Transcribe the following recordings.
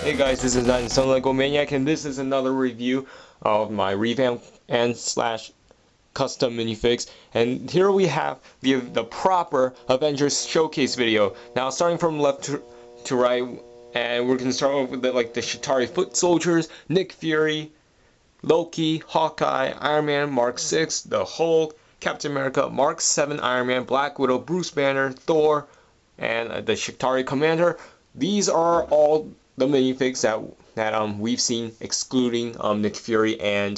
Hey guys, this is Lego Maniac, and this is another review of my revamp and slash custom minifigs. And here we have the proper Avengers showcase video. Now, starting from left to right, and we're gonna start off with the Chitauri foot soldiers, Nick Fury, Loki, Hawkeye, Iron Man Mark 6, the Hulk, Captain America Mark 7, Iron Man, Black Widow, Bruce Banner, Thor, and the Chitauri Commander. These are all the minifigs that we've seen, excluding Nick Fury and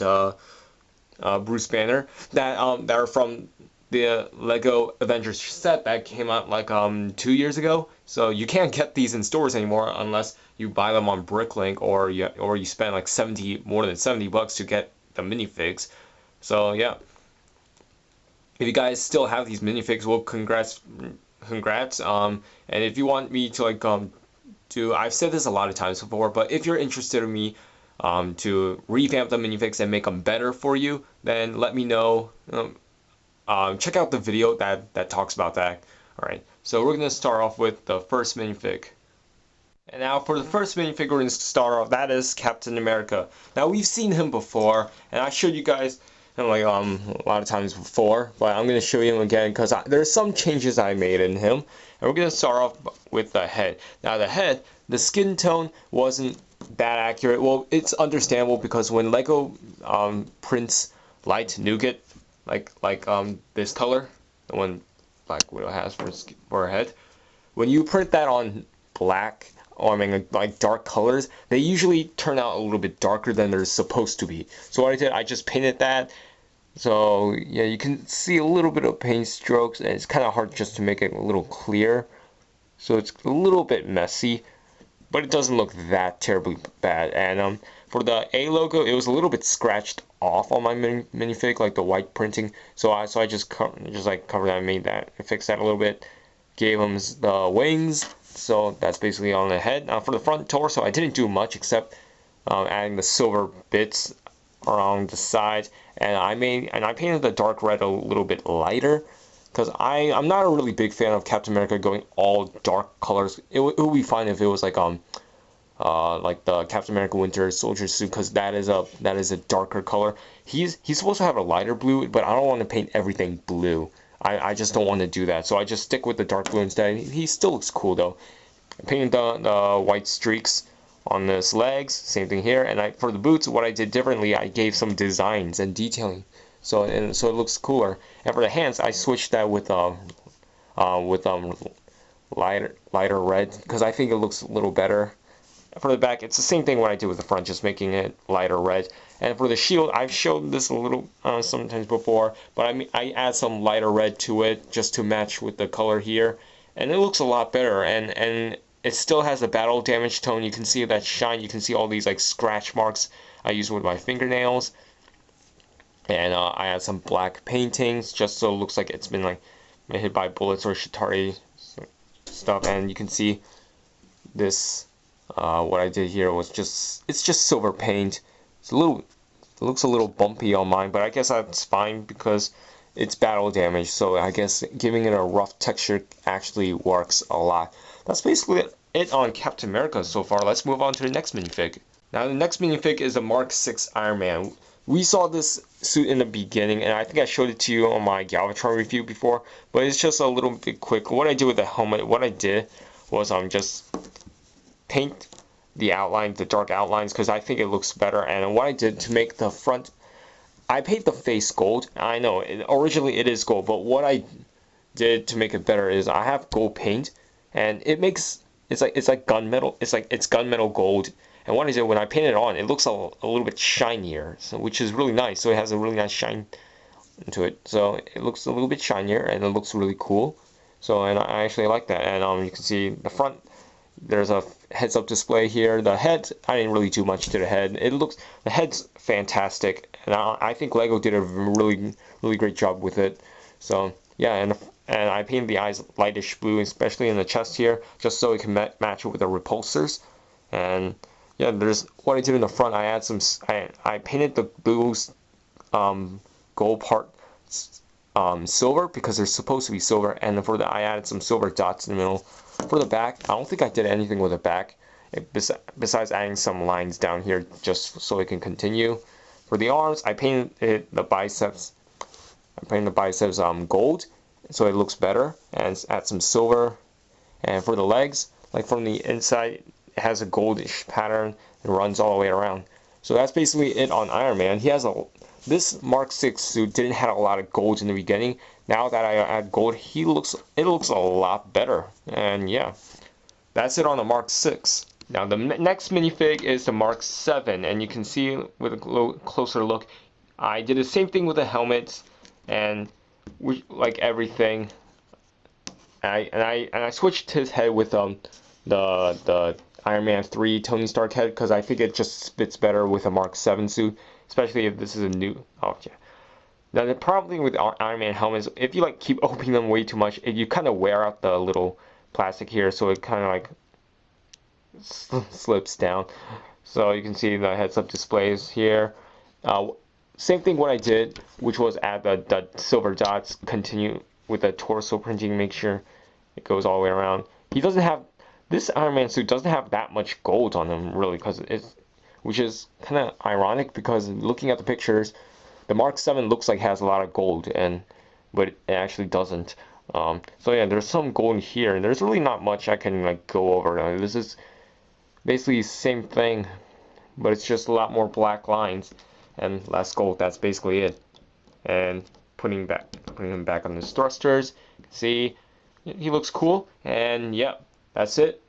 Bruce Banner, that are from the Lego Avengers set that came out like 2 years ago. So you can't get these in stores anymore unless you buy them on Bricklink, or you spend like more than $70 to get the minifigs. So yeah, if you guys still have these minifigs, well, congrats. And if you want me to I've said this a lot of times before, but if you're interested in me to revamp the minifigs and make them better for you, then let me know. Check out the video that talks about that. Alright, so we're going to start off with the first minifig. And now for the first minifig we're going to start off, that is Captain America. Now we've seen him before, and I showed you guys a lot of times before, but I'm going to show you him again because there's some changes I made in him. And we're going to start off with the head. Now the skin tone wasn't that accurate. Well, it's understandable because when Lego prints light nougat, like this color, the one Black Widow has for her head, when you print that on black, or like dark colors, they usually turn out a little bit darker than they're supposed to be. So what I did, I just painted that. So yeah, you can see a little bit of paint strokes, and it's kind of hard just to make it a little clear. So it's a little bit messy, but it doesn't look that terribly bad. And for the A logo, it was a little bit scratched off on my minifig, like the white printing. So I just covered that, and made that, I fixed that a little bit, gave him the wings. So that's basically on the head. Now for the front torso, I didn't do much except adding the silver bits around the sides, and I painted the dark red a little bit lighter because I'm not a really big fan of Captain America going all dark colors. It would be fine if it was like the Captain America Winter Soldier suit, because that is a darker color. He's supposed to have a lighter blue, but I don't want to paint everything blue. I just don't want to do that, so I just stick with the dark blue instead. He still looks cool though. I painted the white streaks on his legs, same thing here. And for the boots, what I did differently, I gave some designs and detailing, so it looks cooler. And for the hands, I switched that with lighter red because I think it looks a little better. For the back, it's the same thing what I did with the front, just making it lighter red. And for the shield, I've showed this a little sometimes before, but I add some lighter red to it just to match with the color here, and it looks a lot better. And it still has the battle damage tone. You can see that shine. You can see all these like scratch marks I use with my fingernails. And I add some black paintings just so it looks like it's been hit by bullets or Chitauri stuff. And you can see this. What I did here was it's just silver paint. It looks a little bumpy on mine, but I guess that's fine because it's battle damage. So I guess giving it a rough texture actually works a lot. That's basically it on Captain America so far. Let's move on to the next minifig. Now the next minifig is a Mark 6 Iron Man. We saw this suit in the beginning, and I think I showed it to you on my Galvatron review before, but it's just a little bit quick. What I did with the helmet, what I did was just paint the outline, the dark outlines, because I think it looks better. And what I did to make the front, I paint the face gold. I know originally it is gold, but what I did to make it better is I have gold paint, and it's like gunmetal. It's gunmetal gold. And what I did when I paint it on, it looks a little bit shinier, which is really nice. So it has a really nice shine to it. So it looks a little bit shinier, and it looks really cool. So and I actually like that. And you can see the front. There's a heads-up display here. The head, I didn't really do much to the head. The head's fantastic, and I think Lego did a really great job with it. So yeah, and I painted the eyes lightish blue, especially in the chest here, just so it can match it with the repulsors. And yeah, there's what I did in the front. I painted the blue gold part silver because they're supposed to be silver, and I added some silver dots in the middle. For the back, I don't think I did anything with the back. besides adding some lines down here just so it can continue. For the arms, I painted the biceps. I painted the biceps gold, so it looks better, and add some silver. And for the legs, like from the inside, it has a goldish pattern and runs all the way around. So that's basically it on Iron Man. He has this Mark 6 suit didn't have a lot of gold in the beginning. Now that I add gold, it looks a lot better. And yeah, that's it on the Mark 6. Now the next minifig is the Mark 7, and you can see with a closer look, I did the same thing with the helmets, and like everything. And I switched his head with the Iron Man 3 Tony Stark head because I think it just fits better with a Mark 7 suit, especially if this is a new. Oh yeah. Now the problem with Iron Man helmets, if you like keep opening them way too much, you kind of wear out the little plastic here, so it kind of like slips down. So you can see the heads-up displays here. Same thing what I did, which was add the silver dots, continue with the torso printing, make sure it goes all the way around. He doesn't have, this Iron Man suit doesn't have that much gold on him really, which is kind of ironic because looking at the pictures, the Mark 7 looks like it has a lot of gold, but it actually doesn't. So yeah, there's some gold here, and there's really not much I can like go over. This is basically the same thing, but it's just a lot more black lines and less gold. That's basically it. And putting him back on his thrusters. See, he looks cool, and yeah, that's it.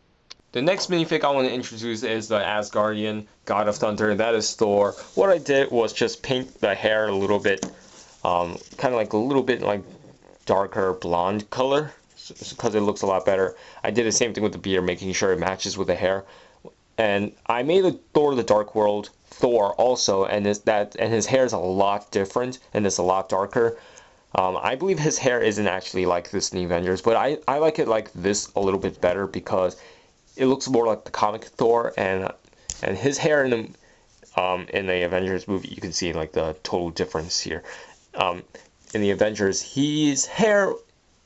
The next minifig I want to introduce is the Asgardian God of Thunder. That is Thor. What I did was just paint the hair a little bit, kind of like a little bit like darker blonde color, because it looks a lot better. I did the same thing with the beard, making sure it matches with the hair. And I made a Thor: The Dark World Thor also, and his hair is a lot different and it's a lot darker. I believe his hair isn't actually like this in the Avengers, but I like it like this a little bit better because it looks more like the comic Thor, and his hair in the Avengers movie, you can see like the total difference here. In the Avengers, his hair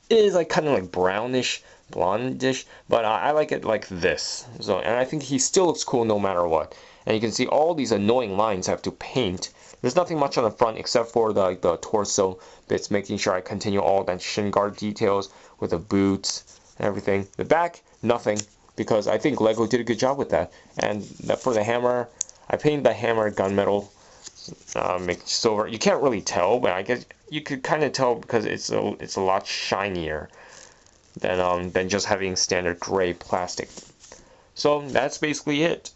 is like kind of like brownish, blondish, but I like it like this. So, and I think he still looks cool no matter what. And you can see all these annoying lines I have to paint. There's nothing much on the front except for the torso bits, making sure I continue all that shin guard details with the boots and everything. The back, nothing, because I think Lego did a good job with that. And for the hammer, I painted the hammer gunmetal, make silver. You can't really tell, but I guess you could kind of tell because it's a lot shinier than just having standard gray plastic. So that's basically it.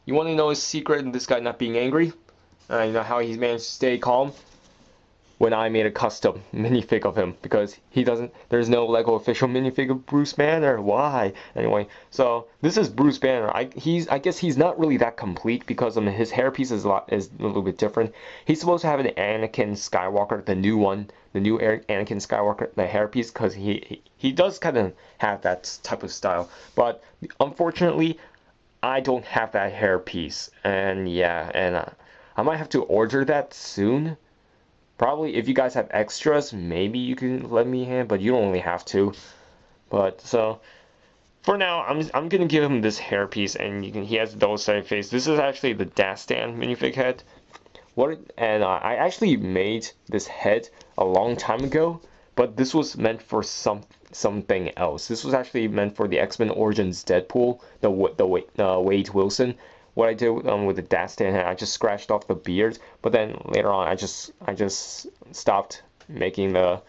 You want to know his secret in this guy not being angry? You know how he's managed to stay calm? When I made a custom minifig of him, because there's no Lego official minifig of Bruce Banner. Why? Anyway, so this is Bruce Banner. I guess he's not really that complete because his hairpiece is a little bit different. He's supposed to have an Anakin Skywalker, the new Anakin Skywalker, the hairpiece, because he does kind of have that type of style. But unfortunately, I don't have that hairpiece, and yeah, I might have to order that soon. Probably, if you guys have extras, maybe you can let me in, but you don't really have to. But so, for now, I'm gonna give him this hairpiece, and he has a double-sided face. This is actually the Dastan minifig head. I actually made this head a long time ago, but this was meant for something else. This was actually meant for the X-Men Origins Deadpool, the Wade Wilson. What I did with the Dastan head, I just scratched off the beard, but then later on I just stopped making the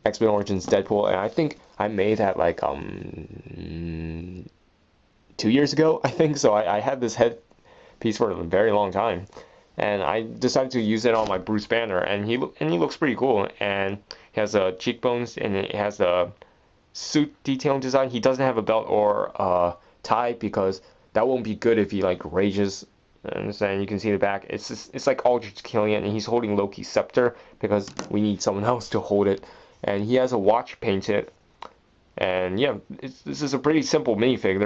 X-Men Origins Deadpool, and I think I made that like 2 years ago, I think. So I had this head piece for a very long time, and I decided to use it on my Bruce Banner, and he looks pretty cool, and he has cheekbones, and it has the suit detailing design. He doesn't have a belt or a tie because that won't be good if he like rages. And you can see the back. It's like Aldrich Killian, and he's holding Loki's scepter because we need someone else to hold it. And he has a watch painted. And yeah, this is a pretty simple minifig.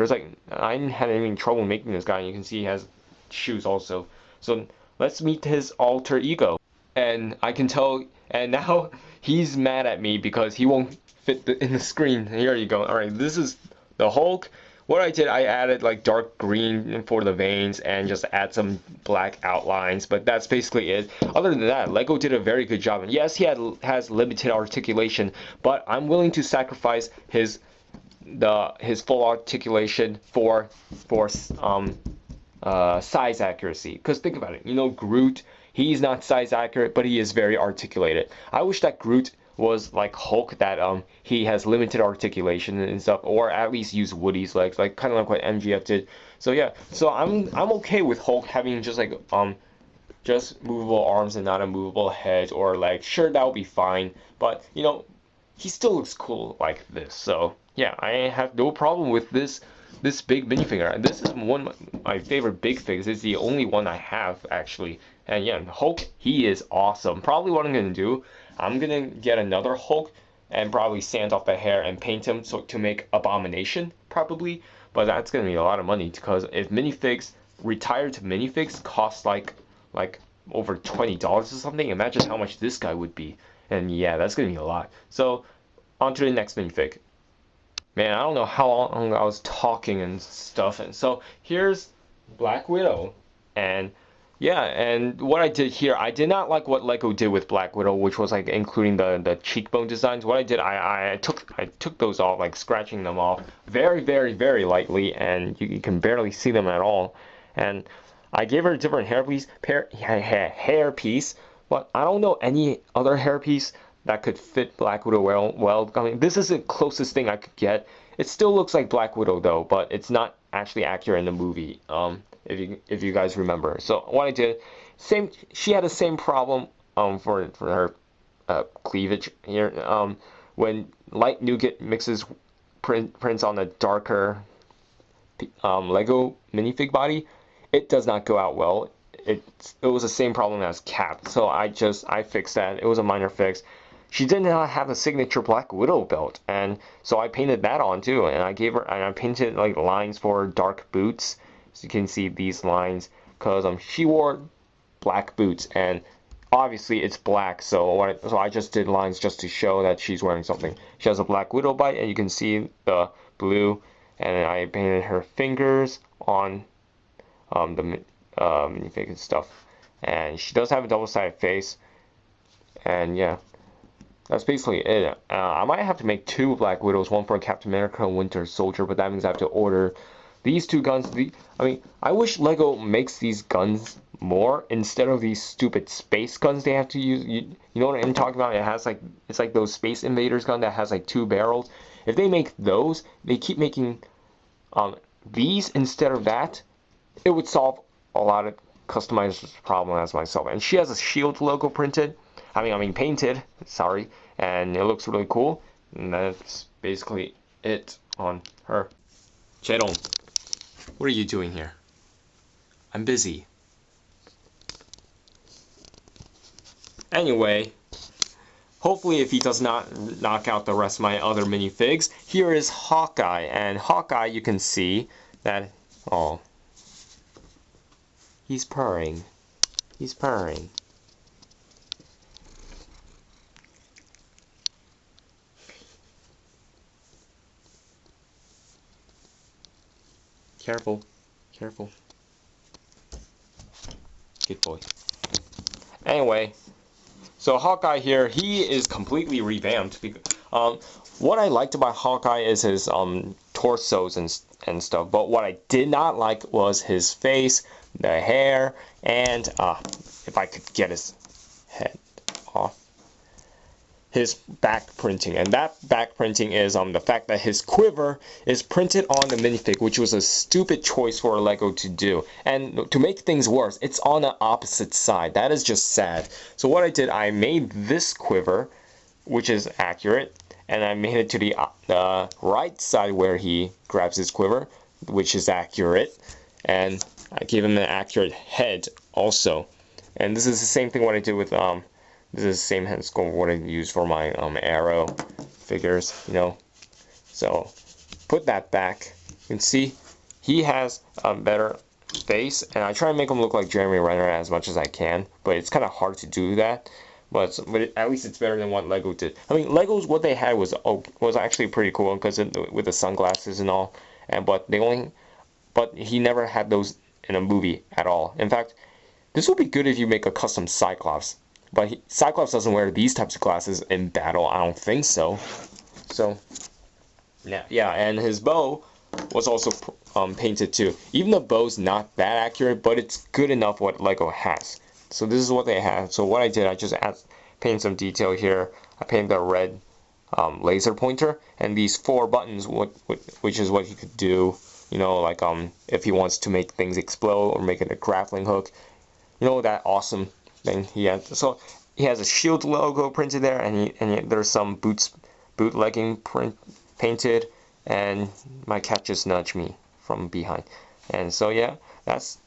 I didn't have any trouble making this guy. And you can see he has shoes also. So let's meet his alter ego. And I can tell. And now he's mad at me because he won't fit in the screen. Here you go. All right, this is the Hulk what I did, I added like dark green for the veins and just add some black outlines, but that's basically it. Other than that, Lego did a very good job. And yes, has limited articulation, but I'm willing to sacrifice his full articulation for size accuracy. Because think about it, you know, Groot, he's not size accurate, but he is very articulated. I wish that Groot was like Hulk, that he has limited articulation and stuff, or at least use Woody's legs, like kind of like what MGF did. So yeah, so I'm okay with Hulk having just like just movable arms and not a movable head or legs. Sure, that would be fine, but you know, he still looks cool like this. So yeah, I have no problem with this big minifigure. This is one of my favorite big figs. It's the only one I have actually. And yeah, Hulk, he is awesome. Probably what I'm gonna do, I'm gonna get another Hulk and probably sand off the hair and paint him so to make Abomination probably. But that's gonna be a lot of money because if minifigs retired to minifigs cost like over $20 or something, imagine how much this guy would be. And yeah, that's gonna be a lot. So on to the next minifig. Man, I don't know how long I was talking and stuff. And so here's Black Widow. And yeah, and what I did here, I did not like what Lego did with Black Widow, which was like including the cheekbone designs. What I did, I took those off, like scratching them off very, very, very lightly, and you can barely see them at all. And I gave her a different hair piece, but I don't know any other hair piece that could fit Black Widow well. I mean, this is the closest thing I could get. It still looks like Black Widow though, but it's not actually accurate in the movie. If you guys remember. So what I did, she had the same problem for her cleavage here. When light nougat mixes prints on a darker Lego minifig body, it does not go out well. It was the same problem as Cap, so I fixed that. It was a minor fix. She did not have a signature Black Widow belt, and so I painted that on too. And I painted like lines for dark boots, so you can see these lines, because she wore black boots, and obviously it's black. So I just did lines just to show that she's wearing something. She has a Black Widow bite, and you can see the blue. And I painted her fingers on the minifig and stuff. And she does have a double-sided face, and yeah. That's basically it. I might have to make 2 Black Widows, one for Captain America and Winter Soldier, but that means I have to order these 2 guns. I mean, I wish Lego makes these guns more instead of these stupid space guns they have to use. You know what I'm talking about? It's like those Space Invaders gun that has like 2 barrels. If they make those, they keep making these instead of that, it would solve a lot of customized problem as myself. And she has a shield logo printed. I mean painted, sorry, and it looks really cool. And that's basically it on her. Chitauri, what are you doing here? I'm busy. Anyway, hopefully if he does not knock out the rest of my other minifigs, here is Hawkeye. And Hawkeye, you can see that, oh, he's purring. He's purring. Careful, careful. Good boy. Anyway, so Hawkeye here, he is completely revamped. What I liked about Hawkeye is his torsos and stuff, but what I did not like was his face, the hair, and if I could get his head off, his back printing. And that back printing is the fact that his quiver is printed on the minifig, which was a stupid choice for Lego to do. And to make things worse, it's on the opposite side. That is just sad. So what I did, I made this quiver, which is accurate, and I made it to the right side where he grabs his quiver, which is accurate, and I gave him an accurate head also. And this is the same thing what I did with this is the same head sculpt what I use for my Arrow figures, you know. So put that back. You can see he has a better face, and I try to make him look like Jeremy Renner as much as I can, but it's kind of hard to do that. But at least it's better than what Lego did. I mean, Lego's what they had was actually pretty cool because with the sunglasses and all. but he never had those in a movie at all. In fact, this would be good if you make a custom Cyclops. But Cyclops doesn't wear these types of glasses in battle. I don't think so. So, yeah, and his bow was also painted too. Even the bow's not that accurate, but it's good enough what Lego has. So this is what they have. So what I did, I just painted some detail here. I painted a red laser pointer, and these 4 buttons, which is what he could do. You know, like if he wants to make things explode or make it a grappling hook. You know, that awesome thing he has. So he has a shield logo printed there, and there's some bootlegging painted, and my cat just nudged me from behind. And so yeah, that's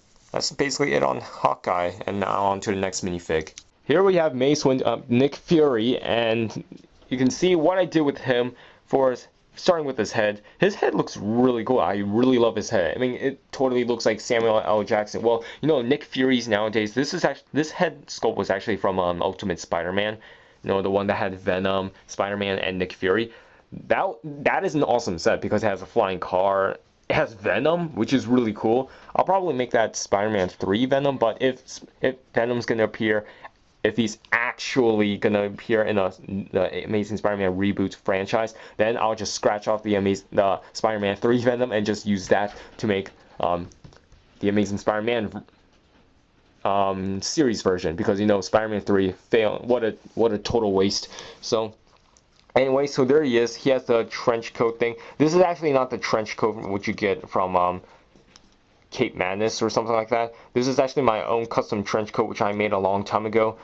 basically it on Hawkeye. And now on to the next minifig. Here we have Nick Fury, and you can see what I did with him for starting with his head. His head looks really cool. I really love his head. I mean, it totally looks like Samuel L. Jackson. Well, you know, Nick Fury's nowadays, this head sculpt was actually from Ultimate Spider-Man. You know, the one that had Venom, Spider-Man, and Nick Fury. That is an awesome set because it has a flying car. It has Venom, which is really cool. I'll probably make that Spider-Man 3 Venom, but if Venom's gonna appear, if he's actually gonna appear in the Amazing Spider-Man reboot franchise, then I'll just scratch off the Spider-Man 3 Venom and just use that to make the Amazing Spider-Man series version, because you know Spider-Man 3 failed. What a total waste. So anyway, so there he is. He has the trench coat thing. This is actually not the trench coat which you get from Cape Madness or something like that. This is actually my own custom trench coat which I made a long time ago.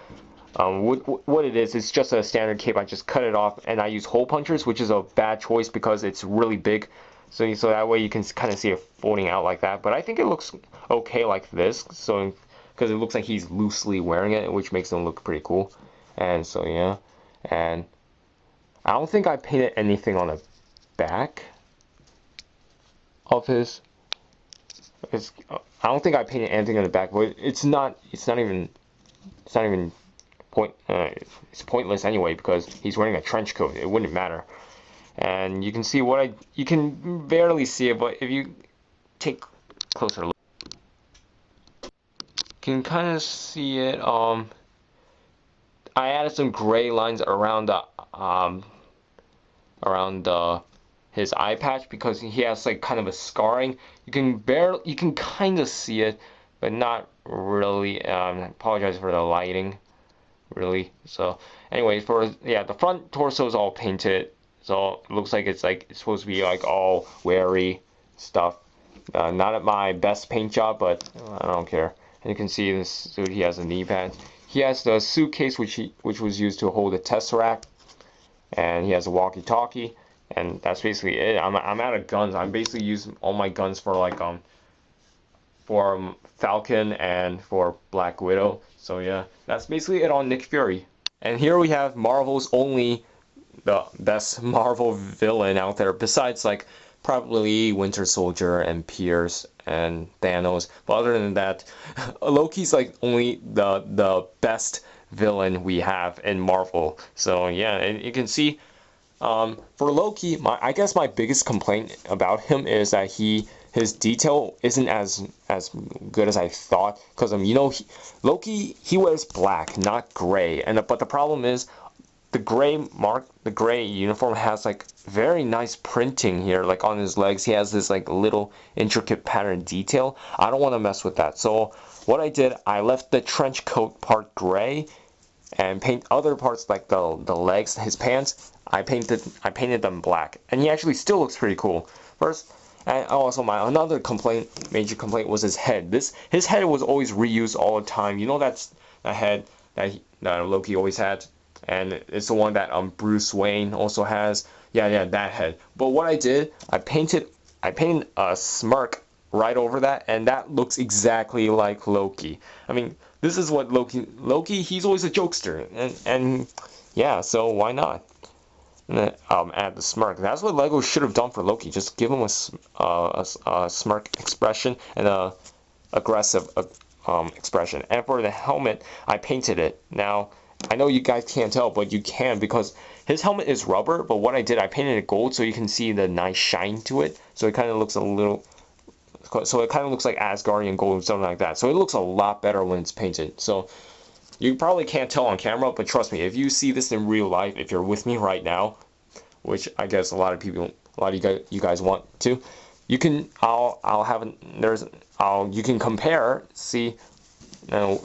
What it is, it's just a standard cape. I just cut it off, and I use hole punchers, which is a bad choice because it's really big. So that way you can kind of see it folding out like that. But I think it looks okay like this. So because it looks like he's loosely wearing it, which makes him look pretty cool. And so yeah, and I don't think I painted anything on the back of his. I don't think I painted anything on the back, but it's not even it's pointless anyway because he's wearing a trench coat. It wouldn't matter. And you can see you can barely see it, but if you take a closer look, you can kind of see it. I added some gray lines around his eye patch because he has like kind of a scarring. You can kind of see it, but not really. I apologize for the lighting, really. So anyway, the front torso is all painted, so it looks like it's supposed to be like all weary stuff. Not at my best paint job, but I don't care. And you can see this suit. He has a knee pad. He has the suitcase which was used to hold the Tesseract, and he has a walkie-talkie. And that's basically it. I'm out of guns. I'm basically using all my guns for for Falcon and for Black Widow. So yeah, that's basically it on Nick Fury. And here we have Marvel's only the best Marvel villain out there, besides like probably Winter Soldier and Pierce and Thanos. But other than that, Loki's like only the best villain we have in Marvel. So yeah, and you can see. For Loki, I guess my biggest complaint about him is that his detail isn't as good as I thought. Because you know, Loki wears black, not gray, but the problem is the gray uniform has like very nice printing here, like on his legs. He has this like little intricate pattern detail. I don't want to mess with that. So what I did, I left the trench coat part gray, and paint other parts like the legs, his pants. I painted them black, and he actually still looks pretty cool. First, and also my another major complaint was his head. His head was always reused all the time. You know, that's the head that Loki always had, and it's the one that Bruce Wayne also has. Yeah, that head. But what I did, I painted a smirk right over that, and that looks exactly like Loki. I mean, this is what Loki. He's always a jokester, and yeah, so why not? Add the smirk. That's what Lego should have done for Loki. Just give him a smirk expression and a aggressive expression. And for the helmet, I painted it. Now I know you guys can't tell, but you can, because His helmet is rubber, but what I did, I painted it gold so you can see the nice shine to it. So it kind of looks a little, so it kind of looks like Asgardian gold or something like that. So it looks a lot better when it's painted. So you probably can't tell on camera, but trust me, if you see this in real life, if you're with me right now, which I guess a lot of you guys want to, you can, you can compare, see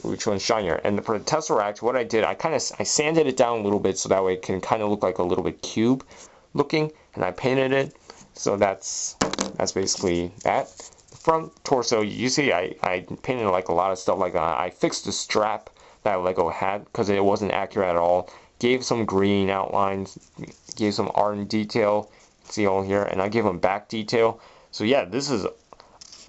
which one's shinier. And for the Tesseract, what I did, I sanded it down a little bit so that way it can kind of look like a little bit cube looking, and I painted it. So that's basically that. The front torso, you see, I painted like a lot of stuff. Like I fixed the strap that Lego had because it wasn't accurate at all. Gave some green outlines, gave some art and detail. See all here, and I gave him back detail. So yeah, this is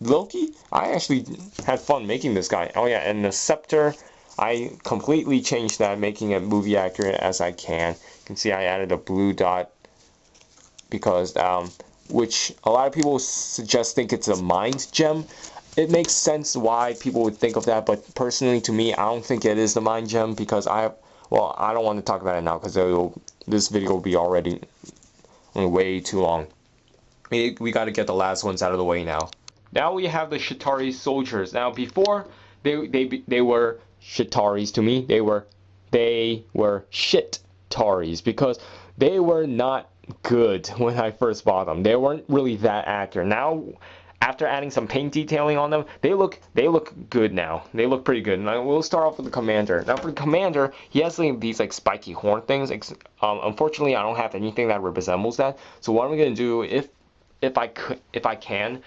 Loki. I actually had fun making this guy. Oh yeah, and the scepter, I completely changed that, making it movie accurate as I can. You can see I added a blue dot because which a lot of people think it's a mind gem. It makes sense why people would think of that, but personally to me, I don't think it is the mind gem because I don't want to talk about it now because this video will be already way too long. We got to get the last ones out of the way now. Now we have the Chitauri soldiers. Now before they were Chitauris to me, they were shit Tauris because they were not good when I first bought them. They weren't really that accurate. Now, after adding some paint detailing on them, they look good now. They look pretty good. And we'll start off with the commander. Now for the commander, he has these like spiky horn things. Unfortunately, I don't have anything that resembles that. So what I'm gonna do, if I can,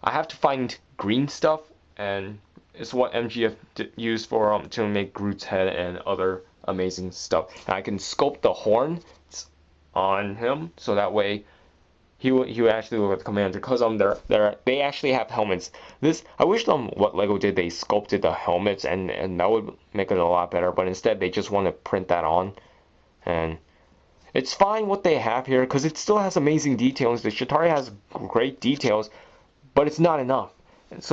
I have to find green stuff, and it's what MGF used for to make Groot's head and other amazing stuff. And I can sculpt the horn on him so that way he would actually look like the commander because they actually have helmets. I wish what Lego did, they sculpted the helmets and that would make it a lot better, but instead they just want to print that on, and it's fine what they have here because it still has amazing details. The Chitauri has great details, but it's not enough. And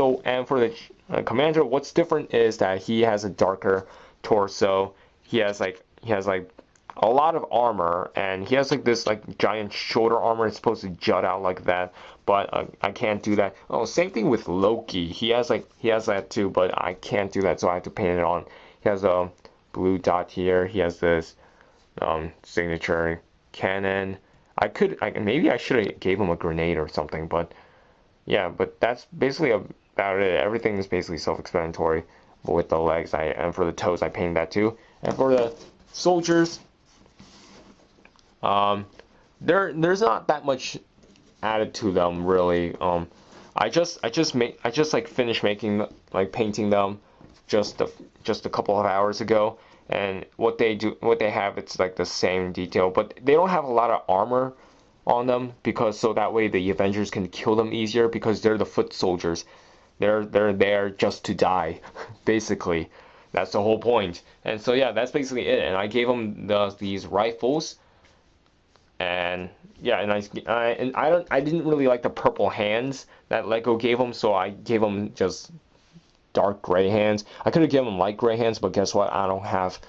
for the commander, what's different is that he has a darker torso. He has like a lot of armor, and he has like this like giant shoulder armor. It's supposed to jut out like that, but I can't do that. Oh, same thing with Loki. He has that too, but I can't do that, so I have to paint it on. He has a blue dot here. He has this signature cannon. Maybe I should have gave him a grenade or something, but yeah, but that's basically about it. Everything is basically self-explanatory. But with the legs, and for the toes, I painted that too. And for the soldiers, there's not that much added to them really. I just like finished painting them just a couple of hours ago. And what they have, it's like the same detail, but they don't have a lot of armor on them so that way the Avengers can kill them easier because they're the foot soldiers. They're there just to die, basically. That's the whole point. And so yeah, that's basically it. And I gave them these rifles. And yeah, and I didn't really like the purple hands that Lego gave them, so I gave them just dark gray hands. I could have given them light gray hands, but guess what? I don't have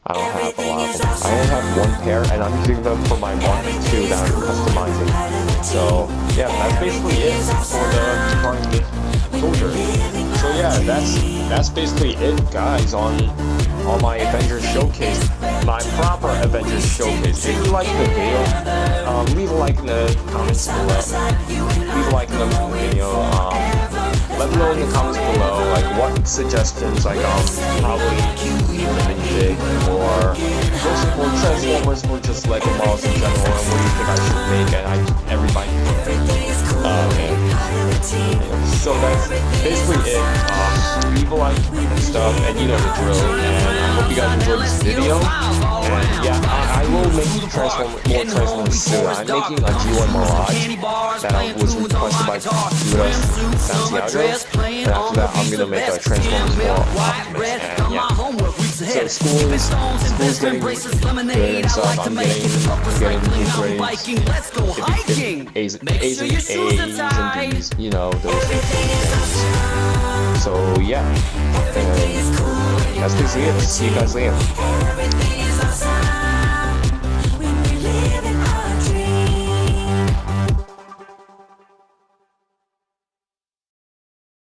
a lot of them. I only have one pair, and I'm using them for my Mark II that I'm customizing. So yeah, that's basically it for the target soldier. So yeah, that's basically it, guys, on my Avengers showcase, my proper Avengers showcase. If you like the video, leave a like in the comments below. Leave a like in the video. Let me know in the comments below, like what suggestions, like probably Minifigure or Transformers or just Lego models in general, and what do you think I should make, and everybody. So that's basically it. Leave a like and stuff, and you know the drill. And I hope you guys enjoyed this video. And yeah, I will make more Transformers soon. I'm making a G1 Mirage that was requested by Santiago. And after that, I'm gonna make a Transformers more Optimus. And yeah, so school's getting good and stuff. I'm getting new grades, A's and B's, you know, those things. So yeah, that's basically it. See you guys later.